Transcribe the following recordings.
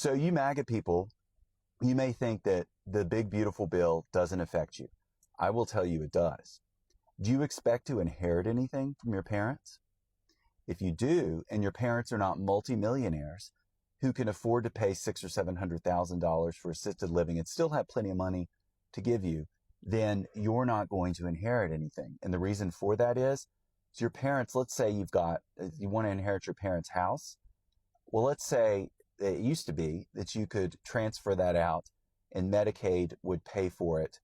So you MAGA people, you may think that the big beautiful bill doesn't affect you. I will tell you it does. Do you expect to inherit anything from your parents? If you do, and your parents are not multimillionaires who can afford to pay $600,000 or $700,000 for assisted living and still have plenty of money to give you, then you're not going to inherit anything. And the reason for that is your parents, let's say you want to inherit your parents' house. Well, let's say it used to be that you could transfer that out and Medicaid would pay for it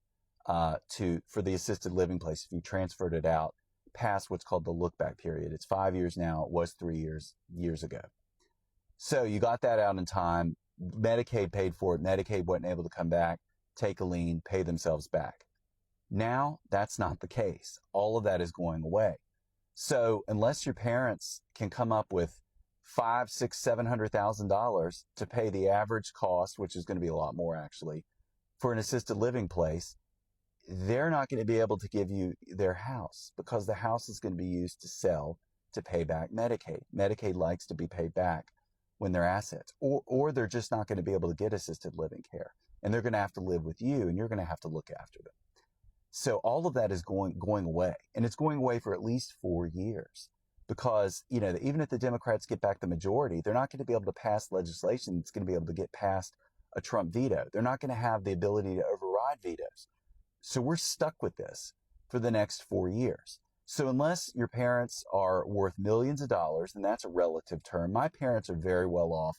for the assisted living place if you transferred it out past what's called the look back period. It's 5 years now. It was 3 years ago. So you got that out in time. Medicaid paid for it. Medicaid wasn't able to come back, take a lien, pay themselves back. Now that's not the case. All of that is going away. So unless your parents can come up with $500,000, $600,000, $700,000 to pay the average cost, which is going to be a lot more actually, for an assisted living place, they're not going to be able to give you their house because the house is going to be used to sell to pay back Medicaid. Medicaid likes to be paid back when they're assets, or they're just not going to be able to get assisted living care, and they're going to have to live with you, and you're going to have to look after them. So all of that is going away, and it's going away for at least 4 years because, even if the Democrats get back the majority, they're not going to be able to pass legislation that's going to be able to get past a Trump veto. They're not going to have the ability to override vetoes. So we're stuck with this for the next 4 years. So unless your parents are worth millions of dollars, and that's a relative term, my parents are very well off,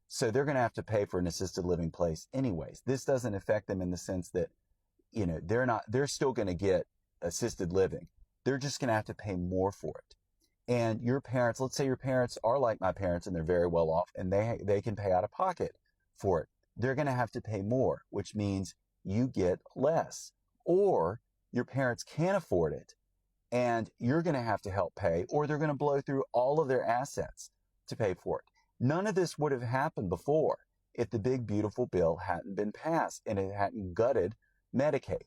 so they're going to have to pay for an assisted living place anyways. This doesn't affect them in the sense that, they're still going to get assisted living. They're just going to have to pay more for it. And your parents, let's say your parents are like my parents and they're very well off and they can pay out of pocket for it. They're going to have to pay more, which means you get less. Or your parents can't afford it and you're going to have to help pay, or they're going to blow through all of their assets to pay for it. None of this would have happened before if the big beautiful bill hadn't been passed and it hadn't gutted Medicaid.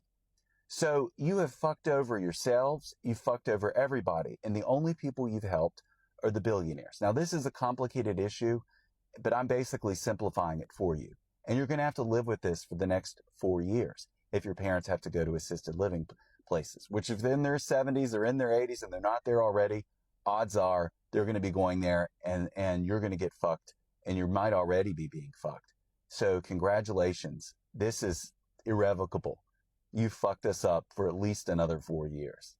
So you have fucked over yourselves, you've fucked over everybody, and the only people you've helped are the billionaires. Now this is a complicated issue, but I'm basically simplifying it for you. And you're going to have to live with this for the next 4 years if your parents have to go to assisted living places, which if they're in their 70s or in their 80s and they're not there already, odds are they're going to be going there and you're going to get fucked, and you might already be being fucked. So congratulations. This is irrevocable. You fucked us up for at least another 4 years.